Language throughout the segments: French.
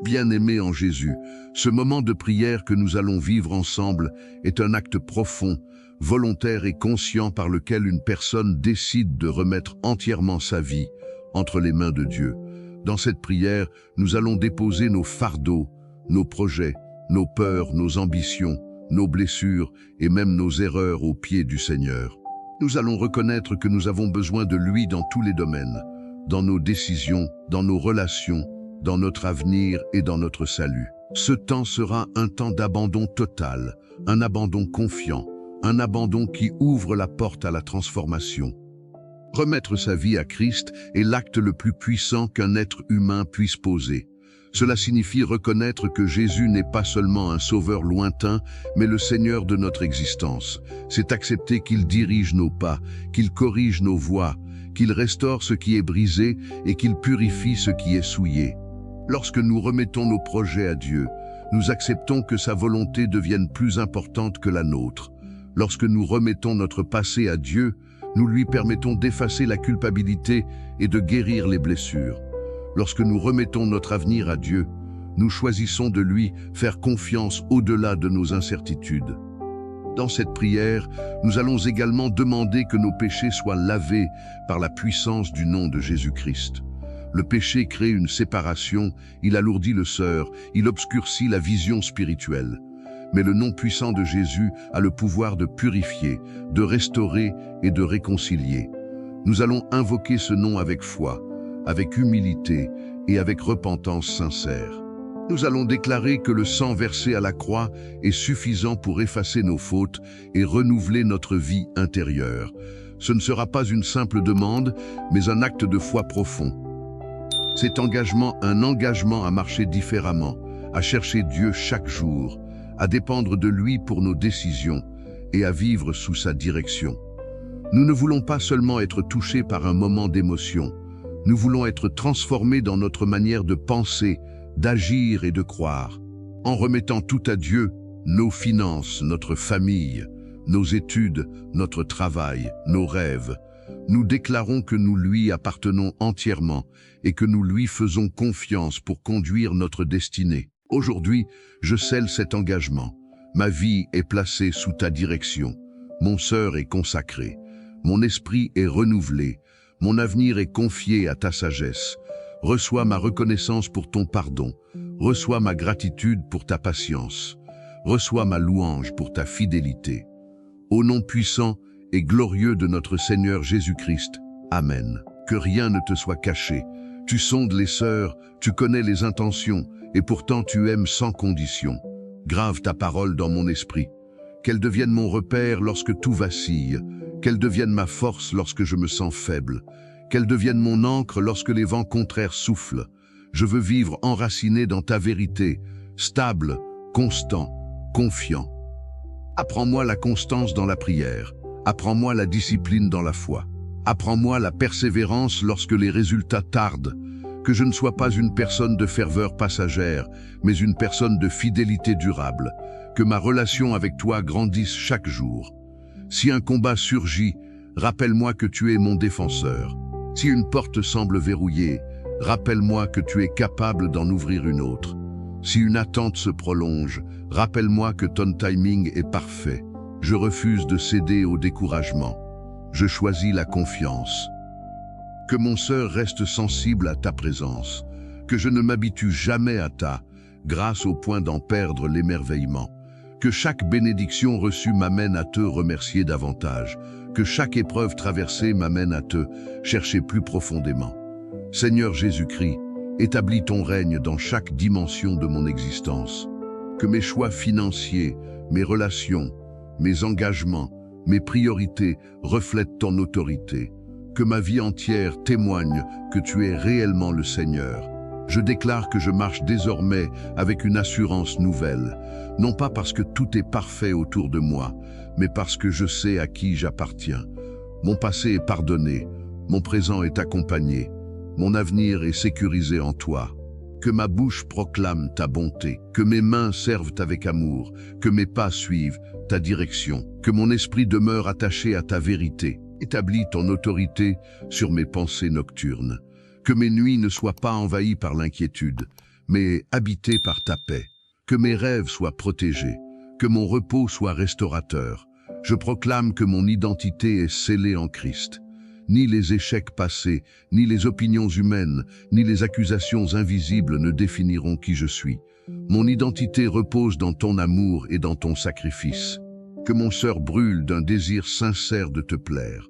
Bien-aimés en Jésus, ce moment de prière que nous allons vivre ensemble est un acte profond, volontaire et conscient par lequel une personne décide de remettre entièrement sa vie entre les mains de Dieu. Dans cette prière, nous allons déposer nos fardeaux, nos projets, nos peurs, nos ambitions, nos blessures et même nos erreurs aux pieds du Seigneur. Nous allons reconnaître que nous avons besoin de lui dans tous les domaines, dans nos décisions, dans nos relations, dans notre avenir et dans notre salut. Ce temps sera un temps d'abandon total, un abandon confiant, un abandon qui ouvre la porte à la transformation. Remettre sa vie à Christ est l'acte le plus puissant qu'un être humain puisse poser. Cela signifie reconnaître que Jésus n'est pas seulement un sauveur lointain, mais le Seigneur de notre existence. C'est accepter qu'il dirige nos pas, qu'il corrige nos voies, qu'il restaure ce qui est brisé et qu'il purifie ce qui est souillé. Lorsque nous remettons nos projets à Dieu, nous acceptons que sa volonté devienne plus importante que la nôtre. Lorsque nous remettons notre passé à Dieu, nous lui permettons d'effacer la culpabilité et de guérir les blessures. Lorsque nous remettons notre avenir à Dieu, nous choisissons de lui faire confiance au-delà de nos incertitudes. Dans cette prière, nous allons également demander que nos péchés soient lavés par la puissance du nom de Jésus-Christ. Le péché crée une séparation, il alourdit le cœur, il obscurcit la vision spirituelle. Mais le nom puissant de Jésus a le pouvoir de purifier, de restaurer et de réconcilier. Nous allons invoquer ce nom avec foi, avec humilité et avec repentance sincère. Nous allons déclarer que le sang versé à la croix est suffisant pour effacer nos fautes et renouveler notre vie intérieure. Ce ne sera pas une simple demande, mais un acte de foi profond. Cet engagement, un engagement à marcher différemment, à chercher Dieu chaque jour, à dépendre de lui pour nos décisions et à vivre sous sa direction. Nous ne voulons pas seulement être touchés par un moment d'émotion, nous voulons être transformés dans notre manière de penser, d'agir et de croire. En remettant tout à Dieu, nos finances, notre famille, nos études, notre travail, nos rêves, nous déclarons que nous lui appartenons entièrement et que nous lui faisons confiance pour conduire notre destinée. Aujourd'hui, je scelle cet engagement. Ma vie est placée sous ta direction. Mon cœur est consacré. Mon esprit est renouvelé. Mon avenir est confié à ta sagesse. Reçois ma reconnaissance pour ton pardon. Reçois ma gratitude pour ta patience. Reçois ma louange pour ta fidélité. Au nom puissant et glorieux de notre Seigneur Jésus-Christ. Amen. Que rien ne te soit caché. Tu sondes les cœurs, tu connais les intentions, et pourtant tu aimes sans condition. Grave ta parole dans mon esprit. Qu'elle devienne mon repère lorsque tout vacille. Qu'elle devienne ma force lorsque je me sens faible. Qu'elle devienne mon ancre lorsque les vents contraires soufflent. Je veux vivre enraciné dans ta vérité, stable, constant, confiant. Apprends-moi la constance dans la prière. Apprends-moi la discipline dans la foi. Apprends-moi la persévérance lorsque les résultats tardent. Que je ne sois pas une personne de ferveur passagère, mais une personne de fidélité durable. Que ma relation avec toi grandisse chaque jour. Si un combat surgit, rappelle-moi que tu es mon défenseur. Si une porte semble verrouillée, rappelle-moi que tu es capable d'en ouvrir une autre. Si une attente se prolonge, rappelle-moi que ton timing est parfait. Je refuse de céder au découragement. Je choisis la confiance. Que mon cœur reste sensible à ta présence. Que je ne m'habitue jamais à ta grâce au point d'en perdre l'émerveillement. Que chaque bénédiction reçue m'amène à te remercier davantage. Que chaque épreuve traversée m'amène à te chercher plus profondément. Seigneur Jésus-Christ, établis ton règne dans chaque dimension de mon existence. Que mes choix financiers, mes relations, mes engagements, mes priorités reflètent ton autorité. Que ma vie entière témoigne que tu es réellement le Seigneur. Je déclare que je marche désormais avec une assurance nouvelle, non pas parce que tout est parfait autour de moi, mais parce que je sais à qui j'appartiens. Mon passé est pardonné, mon présent est accompagné, mon avenir est sécurisé en toi. Que ma bouche proclame ta bonté, que mes mains servent avec amour, que mes pas suivent ta direction, que mon esprit demeure attaché à ta vérité. Établis ton autorité sur mes pensées nocturnes. Que mes nuits ne soient pas envahies par l'inquiétude, mais habité par ta paix. Que mes rêves soient protégés, que mon repos soit restaurateur. Je proclame que mon identité est scellée en Christ. Ni les échecs passés, ni les opinions humaines, ni les accusations invisibles ne définiront qui je suis. Mon identité repose dans ton amour et dans ton sacrifice. Que mon cœur brûle d'un désir sincère de te plaire,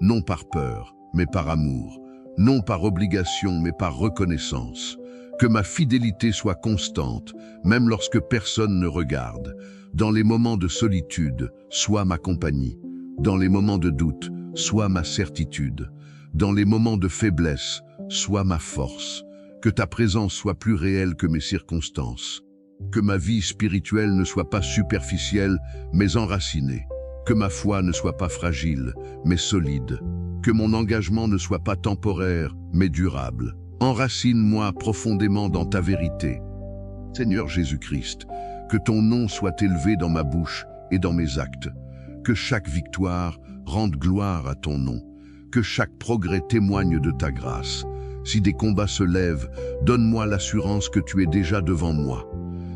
non par peur, mais par amour, non par obligation, mais par reconnaissance. Que ma fidélité soit constante, même lorsque personne ne regarde. Dans les moments de solitude, sois ma compagnie. Dans les moments de doute, sois ma certitude. Dans les moments de faiblesse, sois ma force. Que ta présence soit plus réelle que mes circonstances. Que ma vie spirituelle ne soit pas superficielle, mais enracinée. Que ma foi ne soit pas fragile, mais solide. Que mon engagement ne soit pas temporaire, mais durable. Enracine-moi profondément dans ta vérité. Seigneur Jésus-Christ, que ton nom soit élevé dans ma bouche et dans mes actes. Que chaque victoire rende gloire à ton nom. Que chaque progrès témoigne de ta grâce. Si des combats se lèvent, donne-moi l'assurance que tu es déjà devant moi.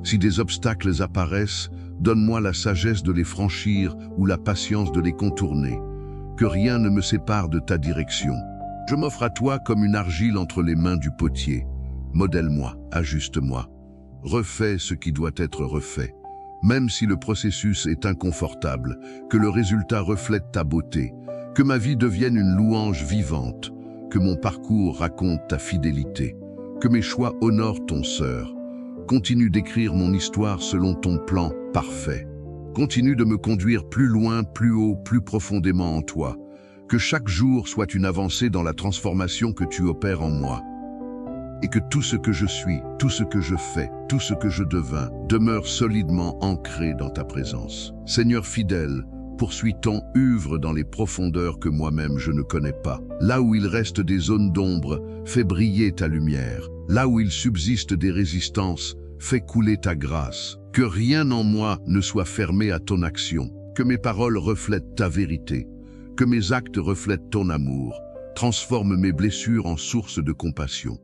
Si des obstacles apparaissent, donne-moi la sagesse de les franchir ou la patience de les contourner. Que rien ne me sépare de ta direction. Je m'offre à toi comme une argile entre les mains du potier. Modèle-moi, ajuste-moi. Refais ce qui doit être refait. Même si le processus est inconfortable, que le résultat reflète ta beauté. Que ma vie devienne une louange vivante. Que mon parcours raconte ta fidélité. Que mes choix honorent ton sœur. Continue d'écrire mon histoire selon ton plan parfait. Continue de me conduire plus loin, plus haut, plus profondément en toi. Que chaque jour soit une avancée dans la transformation que tu opères en moi. Et que tout ce que je suis, tout ce que je fais, tout ce que je devins, demeure solidement ancré dans ta présence. Seigneur fidèle, poursuis ton œuvre dans les profondeurs que moi-même je ne connais pas. Là où il reste des zones d'ombre, fais briller ta lumière. Là où il subsiste des résistances, fais couler ta grâce. Que rien en moi ne soit fermé à ton action. Que mes paroles reflètent ta vérité. Que mes actes reflètent ton amour. Transforme mes blessures en source de compassion.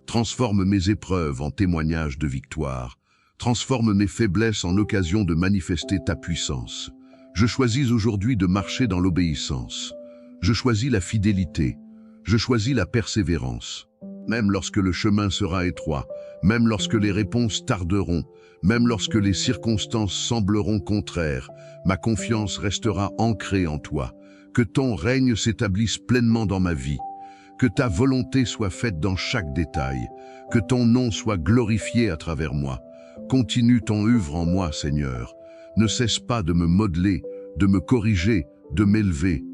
Transforme mes épreuves en témoignages de victoire. Transforme mes faiblesses en occasion de manifester ta puissance. Je choisis aujourd'hui de marcher dans l'obéissance. Je choisis la fidélité. Je choisis la persévérance. Même lorsque le chemin sera étroit, même lorsque les réponses tarderont, même lorsque les circonstances sembleront contraires, ma confiance restera ancrée en toi. Que ton règne s'établisse pleinement dans ma vie. Que ta volonté soit faite dans chaque détail. Que ton nom soit glorifié à travers moi. Continue ton œuvre en moi, Seigneur. Ne cesse pas de me modeler, de me corriger, de m'élever.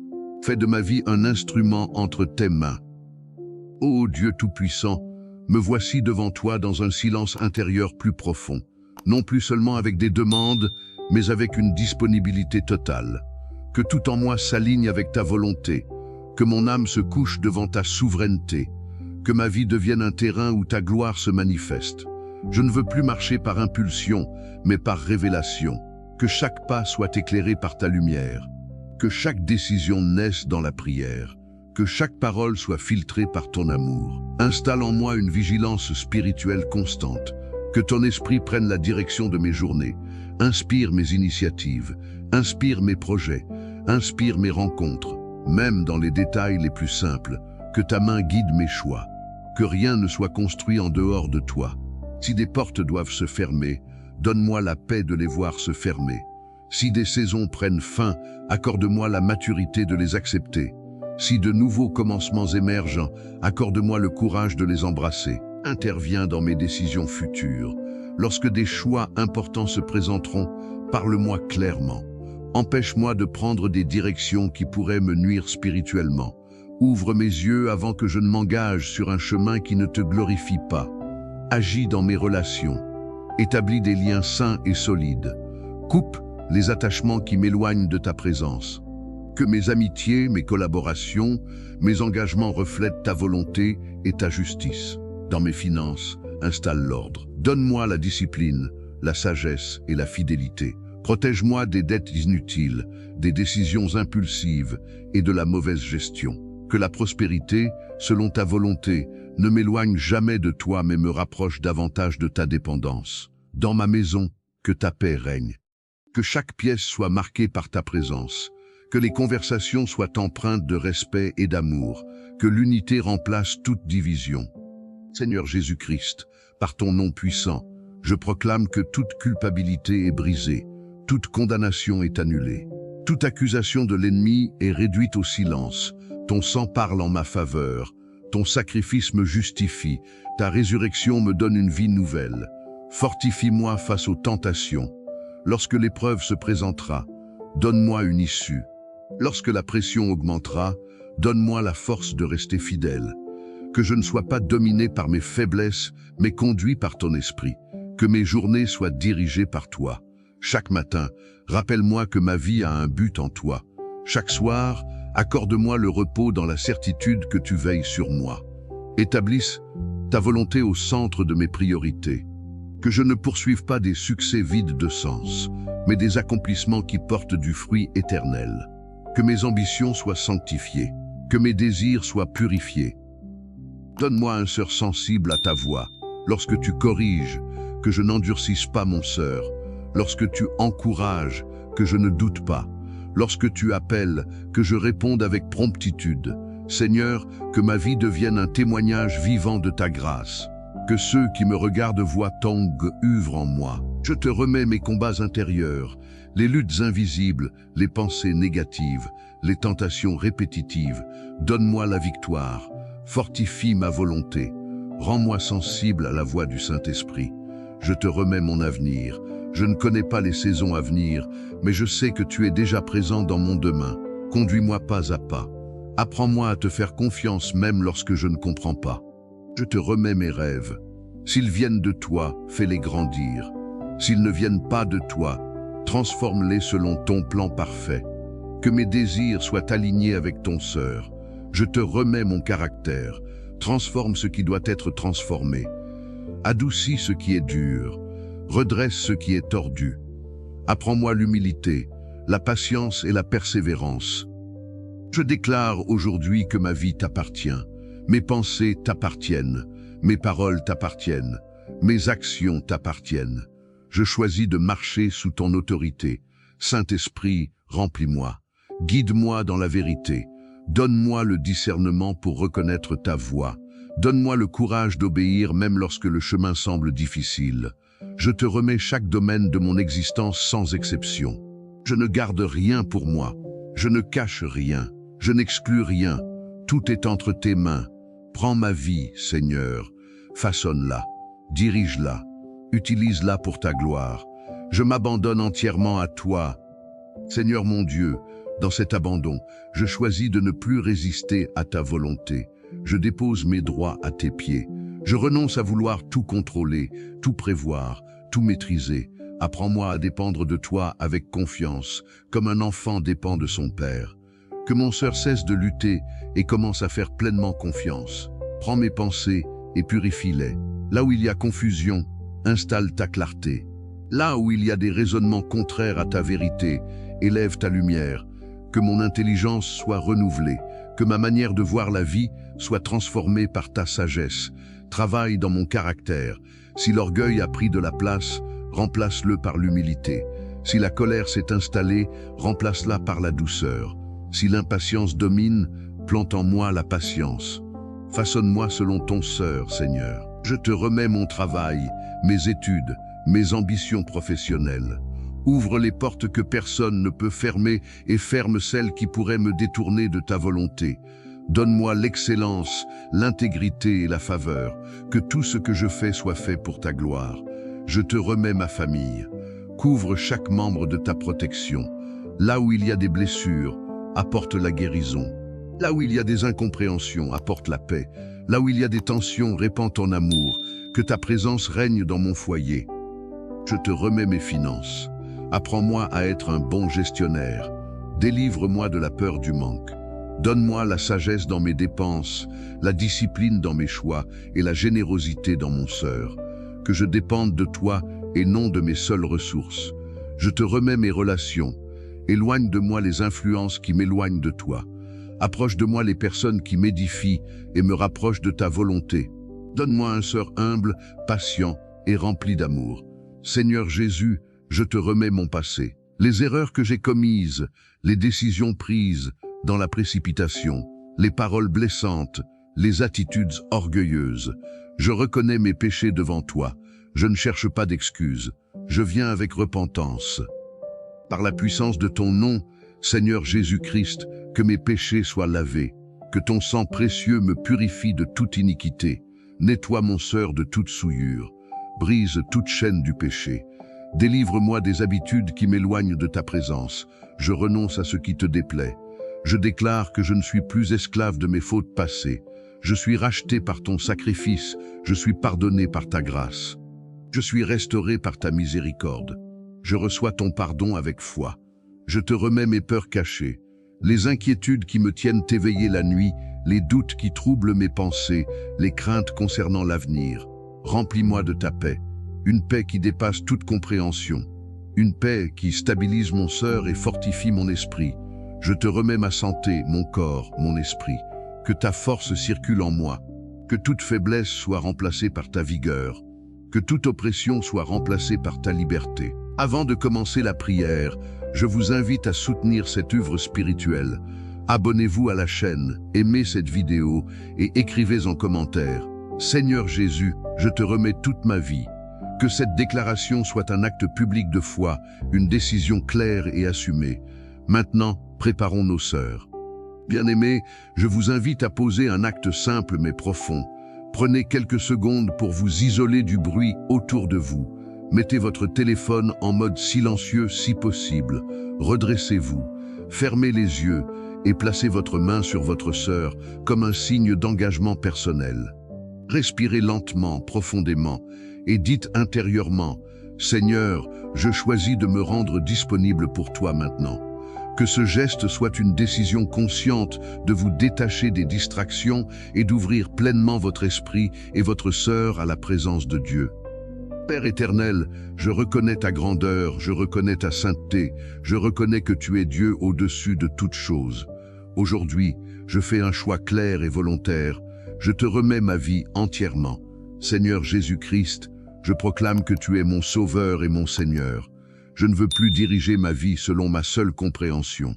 Fais de ma vie un instrument entre tes mains. Ô Dieu Tout-Puissant, me voici devant toi dans un silence intérieur plus profond. Non plus seulement avec des demandes, mais avec une disponibilité totale. Que tout en moi s'aligne avec ta volonté. Que mon âme se couche devant ta souveraineté. Que ma vie devienne un terrain où ta gloire se manifeste. Je ne veux plus marcher par impulsion, mais par révélation. Que chaque pas soit éclairé par ta lumière. Que chaque décision naisse dans la prière. Que chaque parole soit filtrée par ton amour. Installe en moi une vigilance spirituelle constante. Que ton esprit prenne la direction de mes journées. Inspire mes initiatives. Inspire mes projets. Inspire mes rencontres. Même dans les détails les plus simples. Que ta main guide mes choix. Que rien ne soit construit en dehors de toi. Si des portes doivent se fermer, donne-moi la paix de les voir se fermer. Si des saisons prennent fin, accorde-moi la maturité de les accepter. Si de nouveaux commencements émergent, accorde-moi le courage de les embrasser. Interviens dans mes décisions futures. Lorsque des choix importants se présenteront, parle-moi clairement. Empêche-moi de prendre des directions qui pourraient me nuire spirituellement. Ouvre mes yeux avant que je ne m'engage sur un chemin qui ne te glorifie pas. Agis dans mes relations. Établis des liens sains et solides. Coupe les attachements qui m'éloignent de ta présence. Que mes amitiés, mes collaborations, mes engagements reflètent ta volonté et ta justice. Dans mes finances, installe l'ordre. Donne-moi la discipline, la sagesse et la fidélité. Protège-moi des dettes inutiles, des décisions impulsives et de la mauvaise gestion. Que la prospérité, selon ta volonté, ne m'éloigne jamais de toi mais me rapproche davantage de ta dépendance. Dans ma maison, que ta paix règne. Que chaque pièce soit marquée par ta présence. Que les conversations soient empreintes de respect et d'amour. Que l'unité remplace toute division. Seigneur Jésus-Christ, par ton nom puissant, je proclame que toute culpabilité est brisée, toute condamnation est annulée. Toute accusation de l'ennemi est réduite au silence. Ton sang parle en ma faveur. Ton sacrifice me justifie. Ta résurrection me donne une vie nouvelle. Fortifie-moi face aux tentations. Lorsque l'épreuve se présentera, donne-moi une issue. Lorsque la pression augmentera, donne-moi la force de rester fidèle. Que je ne sois pas dominé par mes faiblesses, mais conduit par ton esprit. Que mes journées soient dirigées par toi. Chaque matin, rappelle-moi que ma vie a un but en toi. Chaque soir, accorde-moi le repos dans la certitude que tu veilles sur moi. Établisse ta volonté au centre de mes priorités. Que je ne poursuive pas des succès vides de sens, mais des accomplissements qui portent du fruit éternel. Que mes ambitions soient sanctifiées, que mes désirs soient purifiés. Donne-moi un cœur sensible à ta voix. Lorsque tu corriges, que je n'endurcisse pas mon cœur. Lorsque tu encourages, que je ne doute pas. Lorsque tu appelles, que je réponde avec promptitude. Seigneur, que ma vie devienne un témoignage vivant de ta grâce. Que ceux qui me regardent voient ton œuvre en moi. Je te remets mes combats intérieurs, les luttes invisibles, les pensées négatives, les tentations répétitives. Donne-moi la victoire. Fortifie ma volonté. Rends-moi sensible à la voix du Saint-Esprit. Je te remets mon avenir. Je ne connais pas les saisons à venir, mais je sais que tu es déjà présent dans mon demain. Conduis-moi pas à pas. Apprends-moi à te faire confiance même lorsque je ne comprends pas. Je te remets mes rêves. S'ils viennent de toi, fais-les grandir. S'ils ne viennent pas de toi, transforme-les selon ton plan parfait. Que mes désirs soient alignés avec ton sœur. Je te remets mon caractère. Transforme ce qui doit être transformé. Adoucis ce qui est dur. Redresse ce qui est tordu. Apprends-moi l'humilité, la patience et la persévérance. Je déclare aujourd'hui que ma vie t'appartient. Mes pensées t'appartiennent. Mes paroles t'appartiennent. Mes actions t'appartiennent. Je choisis de marcher sous ton autorité. Saint-Esprit, remplis-moi. Guide-moi dans la vérité. Donne-moi le discernement pour reconnaître ta voix. Donne-moi le courage d'obéir même lorsque le chemin semble difficile. Je te remets chaque domaine de mon existence sans exception. Je ne garde rien pour moi. Je ne cache rien. Je n'exclus rien. Tout est entre tes mains. Prends ma vie, Seigneur. Façonne-la. Dirige-la. Utilise-la pour ta gloire. Je m'abandonne entièrement à toi. Seigneur mon Dieu, dans cet abandon, je choisis de ne plus résister à ta volonté. Je dépose mes droits à tes pieds. Je renonce à vouloir tout contrôler, tout prévoir, tout maîtriser. Apprends-moi à dépendre de toi avec confiance, comme un enfant dépend de son père. Que mon cœur cesse de lutter et commence à faire pleinement confiance. Prends mes pensées et purifie-les. Là où il y a confusion, installe ta clarté. Là où il y a des raisonnements contraires à ta vérité, élève ta lumière. Que mon intelligence soit renouvelée, que ma manière de voir la vie soit transformée par ta sagesse. Travaille dans mon caractère. Si l'orgueil a pris de la place, remplace-le par l'humilité. Si la colère s'est installée, remplace-la par la douceur. Si l'impatience domine, plante en moi la patience. Façonne-moi selon ton sœur, Seigneur. Je te remets mon travail, mes études, mes ambitions professionnelles. Ouvre les portes que personne ne peut fermer et ferme celles qui pourraient me détourner de ta volonté. Donne-moi l'excellence, l'intégrité et la faveur. Que tout ce que je fais soit fait pour ta gloire. Je te remets ma famille. Couvre chaque membre de ta protection. Là où il y a des blessures, apporte la guérison. Là où il y a des incompréhensions, apporte la paix. Là où il y a des tensions, répands ton amour. Que ta présence règne dans mon foyer. Je te remets mes finances. Apprends-moi à être un bon gestionnaire. Délivre-moi de la peur du manque. Donne-moi la sagesse dans mes dépenses, la discipline dans mes choix et la générosité dans mon cœur. Que je dépende de toi et non de mes seules ressources. Je te remets mes relations. Éloigne de moi les influences qui m'éloignent de toi. Approche de moi les personnes qui m'édifient et me rapprochent de ta volonté. Donne-moi un sœur humble, patient et rempli d'amour. Seigneur Jésus, je te remets mon passé. Les erreurs que j'ai commises, les décisions prises dans la précipitation, les paroles blessantes, les attitudes orgueilleuses. Je reconnais mes péchés devant toi. Je ne cherche pas d'excuses. Je viens avec repentance. Par la puissance de ton nom, Seigneur Jésus-Christ, que mes péchés soient lavés, que ton sang précieux me purifie de toute iniquité. Nettoie mon cœur de toute souillure. Brise toute chaîne du péché. Délivre-moi des habitudes qui m'éloignent de ta présence. Je renonce à ce qui te déplaît. Je déclare que je ne suis plus esclave de mes fautes passées. Je suis racheté par ton sacrifice. Je suis pardonné par ta grâce. Je suis restauré par ta miséricorde. Je reçois ton pardon avec foi. Je te remets mes peurs cachées, les inquiétudes qui me tiennent éveillé la nuit, les doutes qui troublent mes pensées, les craintes concernant l'avenir. Remplis-moi de ta paix, une paix qui dépasse toute compréhension, une paix qui stabilise mon cœur et fortifie mon esprit. Je te remets ma santé, mon corps, mon esprit. Que ta force circule en moi, que toute faiblesse soit remplacée par ta vigueur, que toute oppression soit remplacée par ta liberté. Avant de commencer la prière, je vous invite à soutenir cette œuvre spirituelle. Abonnez-vous à la chaîne, aimez cette vidéo et écrivez en commentaire « Seigneur Jésus, je te remets toute ma vie ». Que cette déclaration soit un acte public de foi, une décision claire et assumée. Maintenant, préparons nos sœurs. Bien-aimés, je vous invite à poser un acte simple mais profond. Prenez quelques secondes pour vous isoler du bruit autour de vous. Mettez votre téléphone en mode silencieux si possible. Redressez-vous, fermez les yeux et placez votre main sur votre sœur comme un signe d'engagement personnel. Respirez lentement, profondément et dites intérieurement « Seigneur, je choisis de me rendre disponible pour toi maintenant ». Que ce geste soit une décision consciente de vous détacher des distractions et d'ouvrir pleinement votre esprit et votre cœur à la présence de Dieu. Père éternel, je reconnais ta grandeur, je reconnais ta sainteté, je reconnais que tu es Dieu au-dessus de toutes choses. Aujourd'hui, je fais un choix clair et volontaire. Je te remets ma vie entièrement. Seigneur Jésus-Christ, je proclame que tu es mon Sauveur et mon Seigneur. Je ne veux plus diriger ma vie selon ma seule compréhension.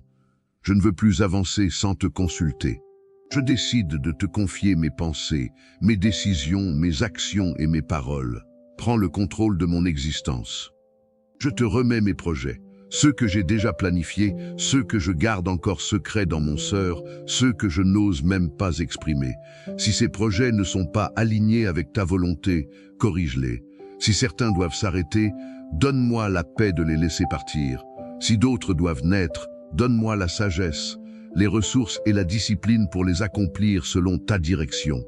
Je ne veux plus avancer sans te consulter. Je décide de te confier mes pensées, mes décisions, mes actions et mes paroles. Prends le contrôle de mon existence. Je te remets mes projets, ceux que j'ai déjà planifiés, ceux que je garde encore secrets dans mon cœur, ceux que je n'ose même pas exprimer. Si ces projets ne sont pas alignés avec ta volonté, corrige-les. Si certains doivent s'arrêter, donne-moi la paix de les laisser partir. Si d'autres doivent naître, donne-moi la sagesse, les ressources et la discipline pour les accomplir selon ta direction.